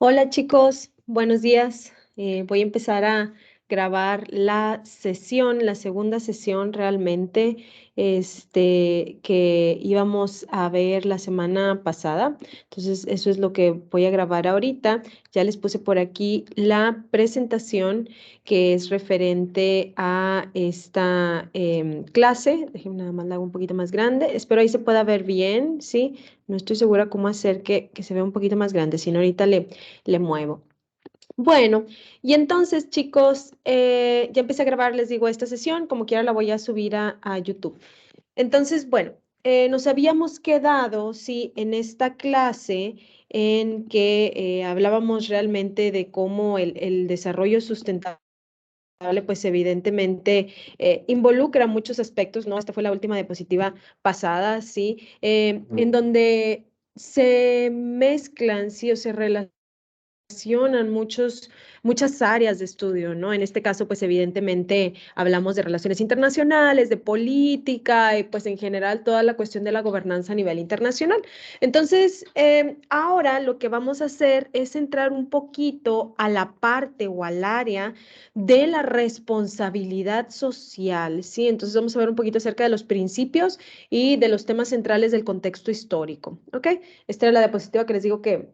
Hola chicos, buenos días. Voy a empezar a grabar la sesión, la segunda sesión realmente, que íbamos a ver la semana pasada. Entonces, eso es lo que voy a grabar ahorita. Ya les puse por aquí la presentación que es referente a esta clase. Déjenme nada más la hago un poquito más grande. Espero ahí se pueda ver bien, ¿sí? No estoy segura cómo hacer que se vea un poquito más grande, si no ahorita le muevo. Bueno, y entonces, chicos, ya empecé a grabar, les digo, esta sesión, como quiera la voy a subir a YouTube. Entonces, bueno, nos habíamos quedado, sí, en esta clase en que hablábamos realmente de cómo el desarrollo sustentable, pues evidentemente involucra muchos aspectos, ¿no? Esta fue la última diapositiva pasada, sí, en donde se mezclan, sí, o se relacionan muchas áreas de estudio, ¿no? En este caso, pues evidentemente hablamos de relaciones internacionales, de política y pues en general toda la cuestión de la gobernanza a nivel internacional. Entonces, ahora lo que vamos a hacer es entrar un poquito a la parte o al área de la responsabilidad social, ¿sí? Entonces vamos a ver un poquito acerca de los principios y de los temas centrales del contexto histórico, ¿ok? Esta era la diapositiva que les digo que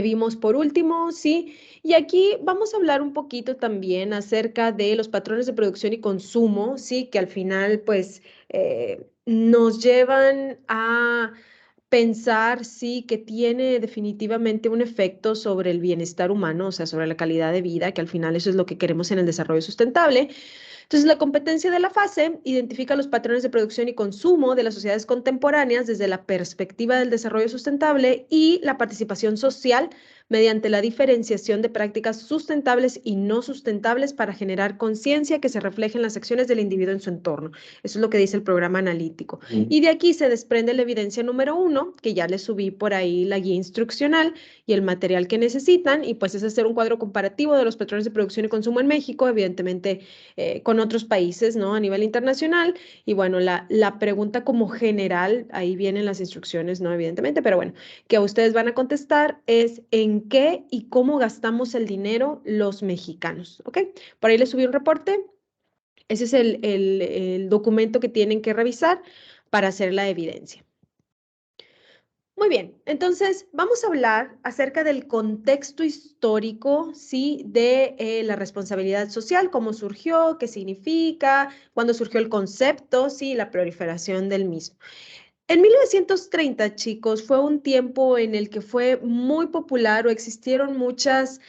vimos por último, ¿sí? Y aquí vamos a hablar un poquito también acerca de los patrones de producción y consumo, ¿sí? Que al final, pues, nos llevan a pensar, sí, que tiene definitivamente un efecto sobre el bienestar humano, o sea, sobre la calidad de vida, que al final eso es lo que queremos en el desarrollo sustentable. Entonces, la competencia de la fase identifica los patrones de producción y consumo de las sociedades contemporáneas desde la perspectiva del desarrollo sustentable y la participación social mediante la diferenciación de prácticas sustentables y no sustentables para generar conciencia que se refleje en las acciones del individuo en su entorno. Eso es lo que dice el programa analítico. Y de aquí se desprende la evidencia número 1, que ya les subí por ahí la guía instruccional y el material que necesitan, y pues es hacer un cuadro comparativo de los patrones de producción y consumo en México, evidentemente con otros países, ¿no? A nivel internacional. Y bueno, la pregunta como general, ahí vienen las instrucciones, ¿no? Evidentemente, pero bueno, que ustedes van a contestar es en qué y cómo gastamos el dinero los mexicanos, ¿ok? Por ahí les subí un reporte. Ese es el documento que tienen que revisar para hacer la evidencia. Muy bien, entonces vamos a hablar acerca del contexto histórico, ¿sí? De la responsabilidad social, cómo surgió, qué significa, cuándo surgió el concepto, ¿sí? La proliferación del mismo. En 1930, chicos, fue un tiempo en el que fue muy popular o existieron muchas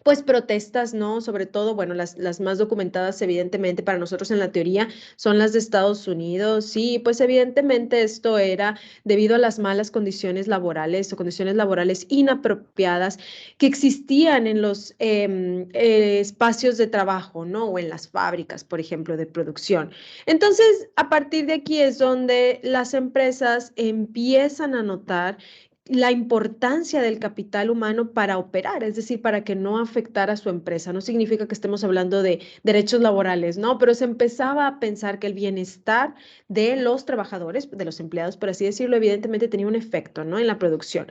pues protestas, ¿no? Sobre todo, bueno, las más documentadas, evidentemente, para nosotros en la teoría son las de Estados Unidos. Sí, pues evidentemente esto era debido a las malas condiciones laborales o condiciones laborales inapropiadas que existían en los espacios de trabajo, ¿no? O en las fábricas, por ejemplo, de producción. Entonces, a partir de aquí es donde las empresas empiezan a notar la importancia del capital humano para operar, es decir, para que no afectara a su empresa. No significa que estemos hablando de derechos laborales, ¿no? Pero se empezaba a pensar que el bienestar de los trabajadores, de los empleados, por así decirlo, evidentemente tenía un efecto, ¿no? En la producción.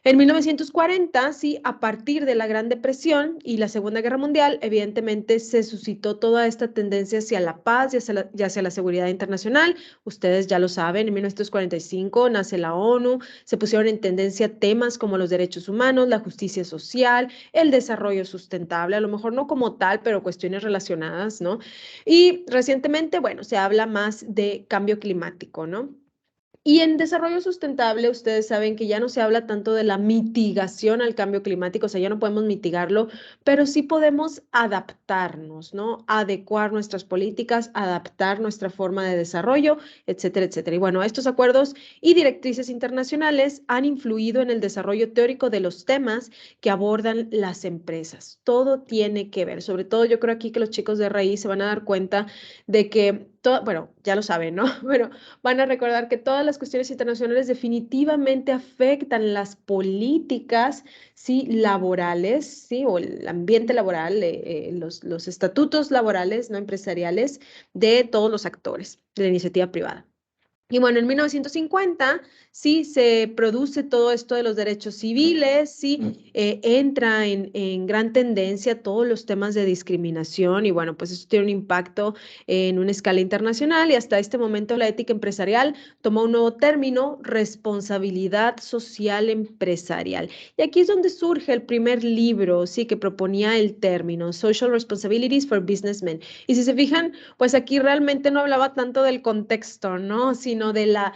En 1940, sí, a partir de la Gran Depresión y la Segunda Guerra Mundial, evidentemente se suscitó toda esta tendencia hacia la paz y hacia la seguridad internacional. Ustedes ya lo saben, en 1945 nace la ONU, se pusieron en tendencia temas como los derechos humanos, la justicia social, el desarrollo sustentable, a lo mejor no como tal, pero cuestiones relacionadas, ¿no? Y recientemente, bueno, se habla más de cambio climático, ¿no? Y en desarrollo sustentable, ustedes saben que ya no se habla tanto de la mitigación al cambio climático, o sea, ya no podemos mitigarlo, pero sí podemos adaptarnos, ¿no? Adecuar nuestras políticas, adaptar nuestra forma de desarrollo, etcétera, etcétera. Y bueno, estos acuerdos y directrices internacionales han influido en el desarrollo teórico de los temas que abordan las empresas. Todo tiene que ver, sobre todo yo creo aquí que los chicos de RI se van a dar cuenta de que, bueno, ya lo saben, ¿no? Pero van a recordar que todas las cuestiones internacionales definitivamente afectan las políticas, ¿sí? Laborales, ¿sí? O el ambiente laboral, los estatutos laborales, no empresariales, de todos los actores de la iniciativa privada. Y bueno, en 1950 sí se produce todo esto de los derechos civiles, sí entra en gran tendencia todos los temas de discriminación y bueno, pues eso tiene un impacto en una escala internacional y hasta este momento la ética empresarial toma un nuevo término, responsabilidad social empresarial. Y aquí es donde surge el primer libro, sí, que proponía el término, Social Responsibilities for Businessmen. Y si se fijan, pues aquí realmente no hablaba tanto del contexto, ¿no? Sino de la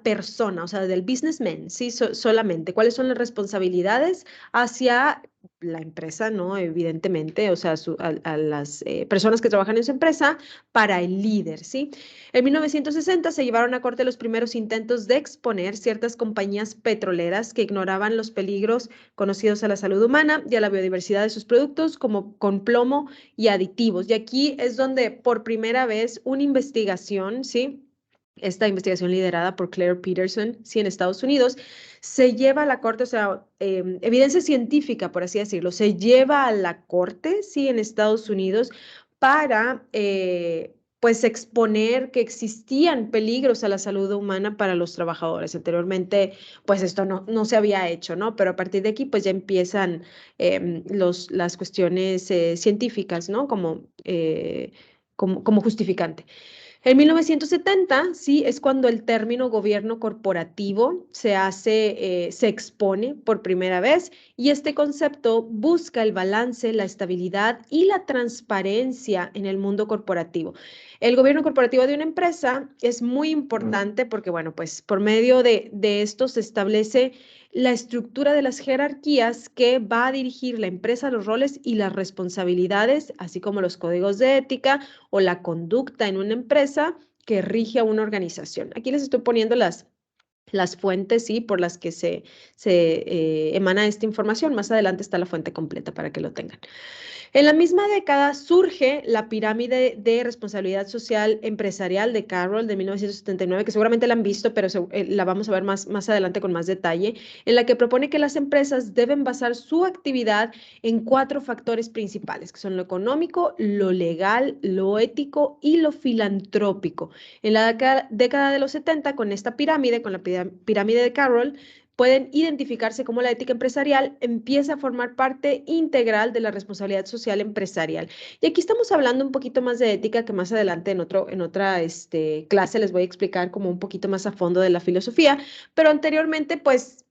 persona, o sea, del businessman, ¿sí? Solamente. ¿Cuáles son las responsabilidades hacia la empresa, ¿no? Evidentemente, o sea, a las personas que trabajan en su empresa para el líder, ¿sí? En 1960 se llevaron a corte los primeros intentos de exponer ciertas compañías petroleras que ignoraban los peligros conocidos a la salud humana y a la biodiversidad de sus productos, como con plomo y aditivos. Y aquí es donde por primera vez una investigación, ¿sí? Esta investigación liderada por Claire Peterson, sí, en Estados Unidos, se lleva a la corte, o sea, evidencia científica, por así decirlo, se lleva a la corte, sí, en Estados Unidos para, pues, exponer que existían peligros a la salud humana para los trabajadores. Anteriormente, pues, esto no se había hecho, ¿no? Pero a partir de aquí, pues, ya empiezan las cuestiones científicas, ¿no? Como justificante. En 1970, sí, es cuando el término gobierno corporativo se expone por primera vez y este concepto busca el balance, la estabilidad y la transparencia en el mundo corporativo. El gobierno corporativo de una empresa es muy importante porque, bueno, pues por medio de esto se establece la estructura de las jerarquías que va a dirigir la empresa, los roles y las responsabilidades, así como los códigos de ética o la conducta en una empresa que rige a una organización. Aquí les estoy poniendo las fuentes, sí, por las que se emana esta información. Más adelante está la fuente completa para que lo tengan. En la misma década surge la pirámide de responsabilidad social empresarial de Carroll de 1979, que seguramente la han visto, pero la vamos a ver más adelante con más detalle, en la que propone que las empresas deben basar su actividad en cuatro factores principales, que son lo económico, lo legal, lo ético y lo filantrópico. En la década de los 70, con esta pirámide, con la pirámide de Carroll, pueden identificarse como la ética empresarial empieza a formar parte integral de la responsabilidad social empresarial. Y aquí estamos hablando un poquito más de ética que más adelante en otra clase les voy a explicar como un poquito más a fondo de la filosofía, pero anteriormente pues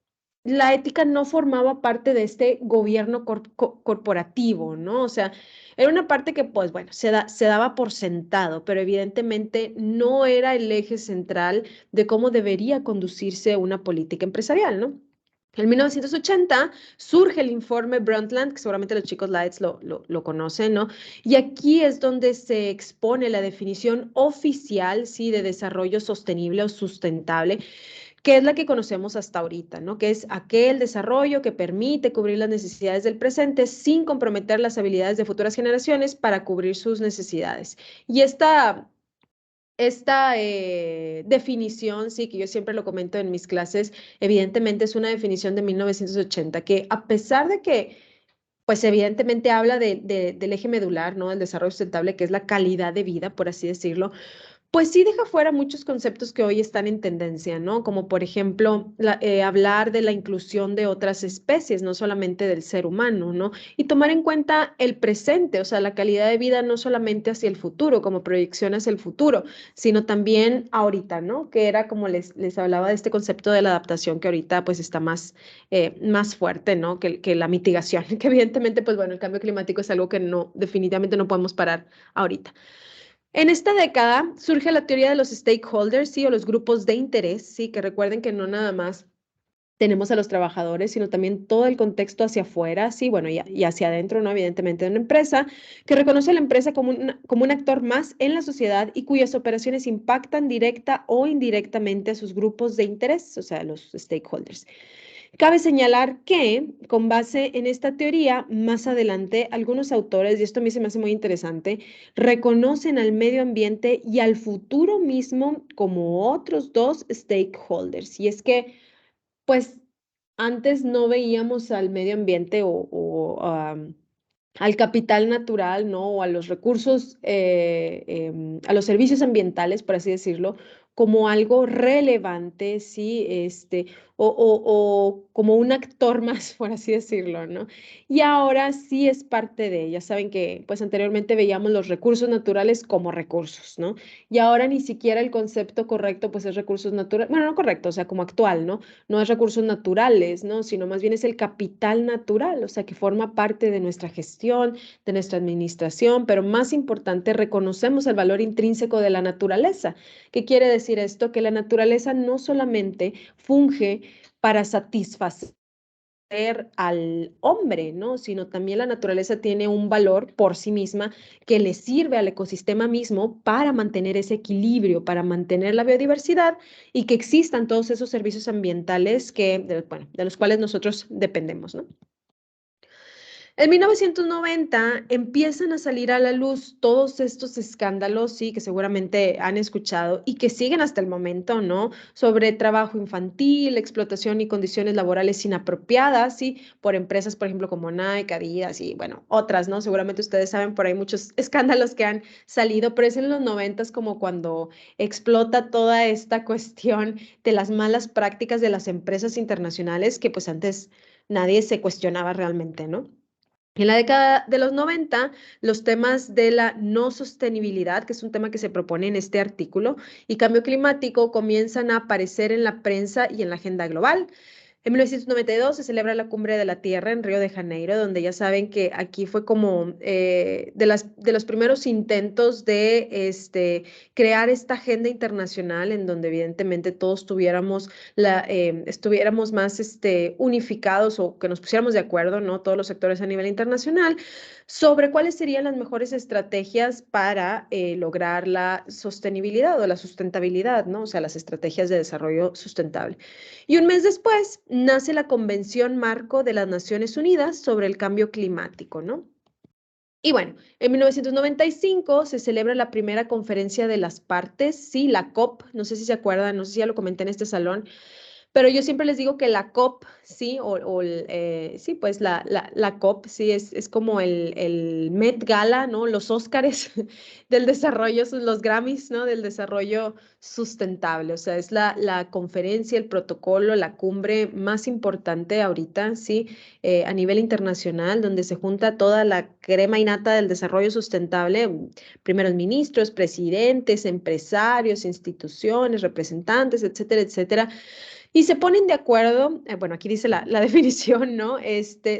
la ética no formaba parte de este gobierno corporativo, ¿no? O sea, era una parte que, pues bueno, se daba por sentado, pero evidentemente no era el eje central de cómo debería conducirse una política empresarial, ¿no? En 1980 surge el informe Brundtland, que seguramente los chicos Lights lo conocen, ¿no? Y aquí es donde se expone la definición oficial, ¿sí?, de desarrollo sostenible o sustentable, que es la que conocemos hasta ahorita, ¿no? Que es aquel desarrollo que permite cubrir las necesidades del presente sin comprometer las habilidades de futuras generaciones para cubrir sus necesidades. Y esta definición, sí, que yo siempre lo comento en mis clases, evidentemente es una definición de 1980, que a pesar de que, pues evidentemente habla del eje medular, ¿no? Del desarrollo sustentable, que es la calidad de vida, por así decirlo, pues sí deja fuera muchos conceptos que hoy están en tendencia, ¿no? Como por ejemplo, hablar de la inclusión de otras especies, no solamente del ser humano, ¿no? Y tomar en cuenta el presente, o sea, la calidad de vida no solamente hacia el futuro, como proyección hacia el futuro, sino también ahorita, ¿no? Que era como les hablaba de este concepto de la adaptación que ahorita pues está más fuerte, ¿no? Que la mitigación, que evidentemente pues bueno, el cambio climático es algo que no, definitivamente no podemos parar ahorita. En esta década surge la teoría de los stakeholders, sí, o los grupos de interés, sí, que recuerden que no nada más tenemos a los trabajadores, sino también todo el contexto hacia afuera, sí, bueno, y hacia adentro, ¿no? Evidentemente, de una empresa, que reconoce a la empresa como un actor más en la sociedad y cuyas operaciones impactan directa o indirectamente a sus grupos de interés, o sea, los stakeholders. Cabe señalar que, con base en esta teoría, más adelante algunos autores, y esto a mí se me hace muy interesante, reconocen al medio ambiente y al futuro mismo como otros dos stakeholders. Y es que, pues, antes no veíamos al medio ambiente o al capital natural, ¿no? O a los recursos, a los servicios ambientales, por así decirlo, como algo relevante, ¿sí? O como un actor más, por así decirlo, ¿no? Y ahora sí es parte de ella. Saben que, pues anteriormente veíamos los recursos naturales como recursos, ¿no? Y ahora ni siquiera el concepto correcto, pues es recursos naturales, bueno, no correcto, o sea, como actual, ¿no? No es recursos naturales, ¿no? Sino más bien es el capital natural, o sea, que forma parte de nuestra gestión, de nuestra administración, pero más importante, reconocemos el valor intrínseco de la naturaleza. ¿Qué quiere decir esto? Que la naturaleza no solamente funge para satisfacer al hombre, ¿no? Sino también la naturaleza tiene un valor por sí misma que le sirve al ecosistema mismo para mantener ese equilibrio, para mantener la biodiversidad y que existan todos esos servicios ambientales bueno, de los cuales nosotros dependemos, ¿no? En 1990 empiezan a salir a la luz todos estos escándalos, sí, que seguramente han escuchado y que siguen hasta el momento, ¿no? Sobre trabajo infantil, explotación y condiciones laborales inapropiadas, sí, por empresas, por ejemplo, como Nike, Adidas y, bueno, otras, ¿no? Seguramente ustedes saben por ahí muchos escándalos que han salido, pero es en los 90 como cuando explota toda esta cuestión de las malas prácticas de las empresas internacionales que pues antes nadie se cuestionaba realmente, ¿no? En la década de los 90, los temas de la no sostenibilidad, que es un tema que se propone en este artículo, y cambio climático comienzan a aparecer en la prensa y en la agenda global. En 1992 se celebra la Cumbre de la Tierra en Río de Janeiro, donde ya saben que aquí fue como de los primeros intentos de crear esta agenda internacional en donde evidentemente todos estuviéramos más unificados o que nos pusiéramos de acuerdo, ¿no? Todos los sectores a nivel internacional sobre cuáles serían las mejores estrategias para lograr la sostenibilidad o la sustentabilidad, ¿no? O sea, las estrategias de desarrollo sustentable. Y un mes después nace la Convención Marco de las Naciones Unidas sobre el Cambio Climático, ¿no? Y bueno, en 1995 se celebra la primera conferencia de las partes, sí, la COP, no sé si se acuerdan, no sé si ya lo comenté en este salón, pero yo siempre les digo que la COP, sí, sí, pues la COP, sí, es como el Met Gala, ¿no? Los Óscares del desarrollo, los Grammys, ¿no? Del desarrollo sustentable. O sea, es la conferencia, el protocolo, la cumbre más importante ahorita, sí, a nivel internacional, donde se junta toda la crema innata del desarrollo sustentable, primeros ministros, presidentes, empresarios, instituciones, representantes, etcétera, etcétera y se ponen de acuerdo, bueno, aquí dice la definición, ¿no?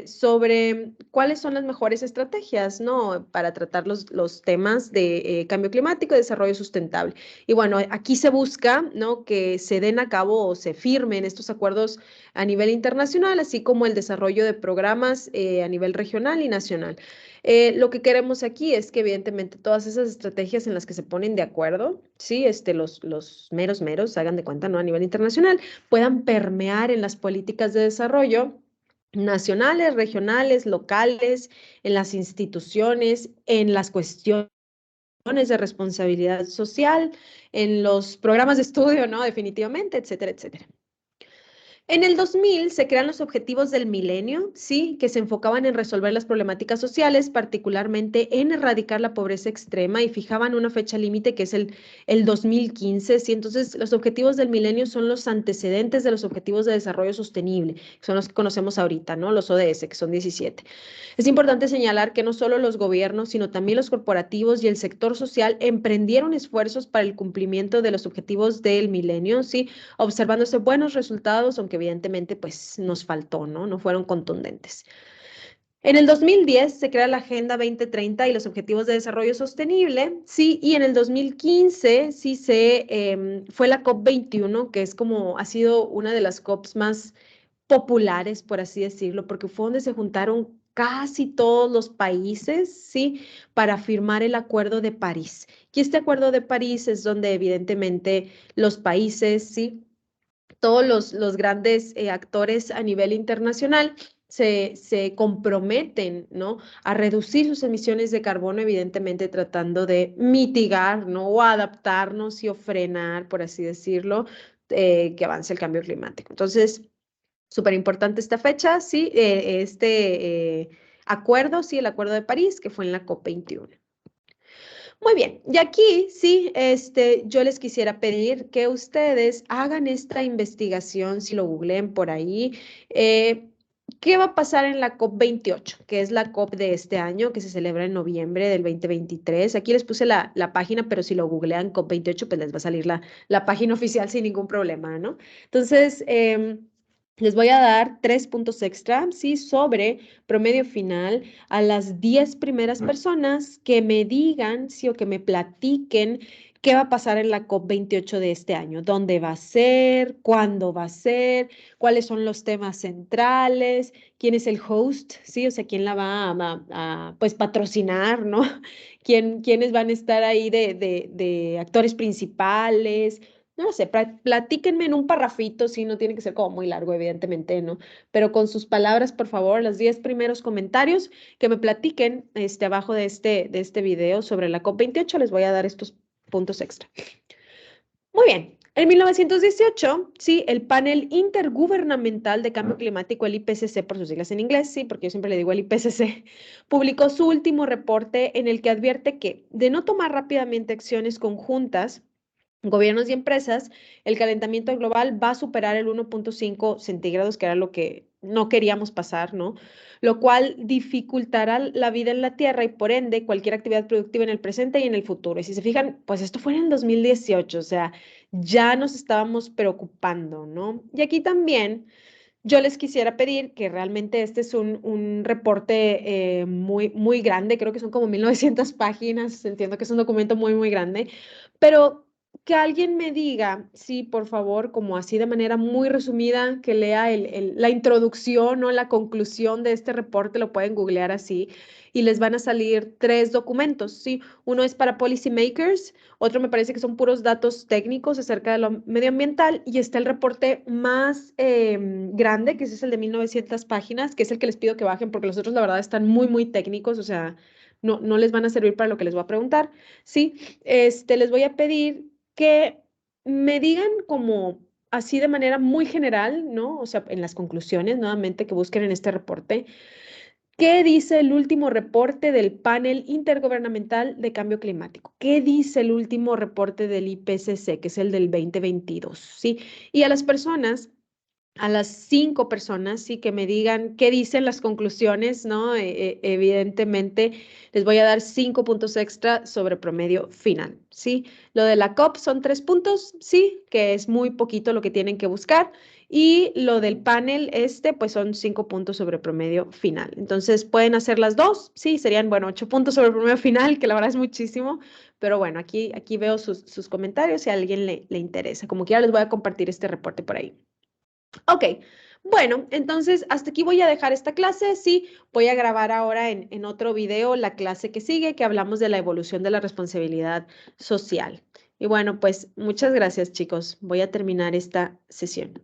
Sobre cuáles son las mejores estrategias, ¿no? Para tratar los temas de cambio climático y desarrollo sustentable. Y bueno, aquí se busca, ¿no? Que se den a cabo o se firmen estos acuerdos a nivel internacional, así como el desarrollo de programas a nivel regional y nacional. Lo que queremos aquí es que evidentemente todas esas estrategias en las que se ponen de acuerdo, sí, los meros, hagan de cuenta, ¿no? A nivel internacional, puedan permear en las políticas de desarrollo nacionales, regionales, locales, en las instituciones, en las cuestiones de responsabilidad social, en los programas de estudio, ¿no? Definitivamente, etcétera, etcétera. En el 2000 se crean los Objetivos del Milenio, sí, que se enfocaban en resolver las problemáticas sociales, particularmente en erradicar la pobreza extrema y fijaban una fecha límite que es el 2015, sí, entonces los Objetivos del Milenio son los antecedentes de los Objetivos de Desarrollo Sostenible, que son los que conocemos ahorita, ¿no? Los ODS, que son 17. Es importante señalar que no solo los gobiernos, sino también los corporativos y el sector social emprendieron esfuerzos para el cumplimiento de los Objetivos del Milenio, sí, observándose buenos resultados, aunque evidentemente pues nos faltó, ¿no? No fueron contundentes. En el 2010 se crea la Agenda 2030 y los Objetivos de Desarrollo Sostenible, sí, y en el 2015 sí fue la COP21, que es como, ha sido una de las COPs más populares, por así decirlo, porque fue donde se juntaron casi todos los países, sí, para firmar el Acuerdo de París. Y este Acuerdo de París es donde evidentemente los países, sí, todos los grandes actores a nivel internacional se comprometen, ¿no? A reducir sus emisiones de carbono, evidentemente tratando de mitigar, ¿no? O adaptarnos y o frenar, por así decirlo, que avance el cambio climático. Entonces, súper importante esta fecha, sí, acuerdo, sí, el Acuerdo de París, que fue en la COP21. Muy bien, y aquí sí, yo les quisiera pedir que ustedes hagan esta investigación, si lo googleen por ahí. eh, ¿Qué va a pasar en la COP28, que es la COP de este año, que se celebra en noviembre del 2023? Aquí les puse la página, pero si lo googlean COP28, pues les va a salir la página oficial sin ningún problema, ¿no? Entonces, les voy a dar 3 puntos extra, ¿sí? Sobre promedio final a las 10 primeras personas que me digan, sí, o que me platiquen qué va a pasar en la COP28 de este año, dónde va a ser, cuándo va a ser, cuáles son los temas centrales, quién es el host, sí, o sea, quién la va pues patrocinar, ¿no? Quiénes van a estar ahí de actores principales. No lo sé, platíquenme en un parrafito, sí, no tiene que ser como muy largo, evidentemente, ¿no? Pero con sus palabras, por favor, los 10 primeros comentarios que me platiquen abajo de este video sobre la COP28, les voy a dar estos puntos extra. Muy bien. En 1918, sí, el panel intergubernamental de cambio climático, el IPCC por sus siglas en inglés, sí, porque yo siempre le digo el IPCC, publicó su último reporte en el que advierte que de no tomar rápidamente acciones conjuntas, gobiernos y empresas, el calentamiento global va a superar el 1.5 centígrados, que era lo que no queríamos pasar, ¿no? Lo cual dificultará la vida en la Tierra y por ende cualquier actividad productiva en el presente y en el futuro. Y si se fijan, pues esto fue en el 2018, o sea, ya nos estábamos preocupando, ¿no? Y aquí también yo les quisiera pedir que realmente este es un reporte muy, muy grande, creo que son como 1900 páginas, entiendo que es un documento muy, muy grande, pero que alguien me diga, sí, por favor, como así de manera muy resumida, que lea la introducción o la conclusión de este reporte, lo pueden googlear así, y les van a salir 3 documentos, ¿sí? Uno es para policymakers, otro me parece que son puros datos técnicos acerca de lo medioambiental y está el reporte más grande, que ese es el de 1900 páginas, que es el que les pido que bajen porque los otros la verdad están muy, muy técnicos, o sea, no les van a servir para lo que les voy a preguntar. Sí, les voy a pedir que me digan como así de manera muy general, ¿no? O sea, en las conclusiones, nuevamente, que busquen en este reporte. ¿Qué dice el último reporte del panel intergubernamental de cambio climático? ¿Qué dice el último reporte del IPCC, que es el del 2022? ¿Sí? Y a las 5 personas, sí, que me digan qué dicen las conclusiones, ¿no? Evidentemente, les voy a dar 5 puntos extra sobre promedio final, ¿sí? Lo de la COP son 3 puntos, sí, que es muy poquito lo que tienen que buscar. Y lo del panel, pues son 5 puntos sobre promedio final. Entonces, pueden hacer las dos, sí, serían, bueno, 8 puntos sobre promedio final, que la verdad es muchísimo. Pero bueno, aquí veo sus comentarios si a alguien le interesa. Como quiera, les voy a compartir este reporte por ahí. Ok, bueno, entonces hasta aquí voy a dejar esta clase. Sí, voy a grabar ahora en otro video la clase que sigue, que hablamos de la evolución de la responsabilidad social. Y bueno, pues muchas gracias, chicos. Voy a terminar esta sesión.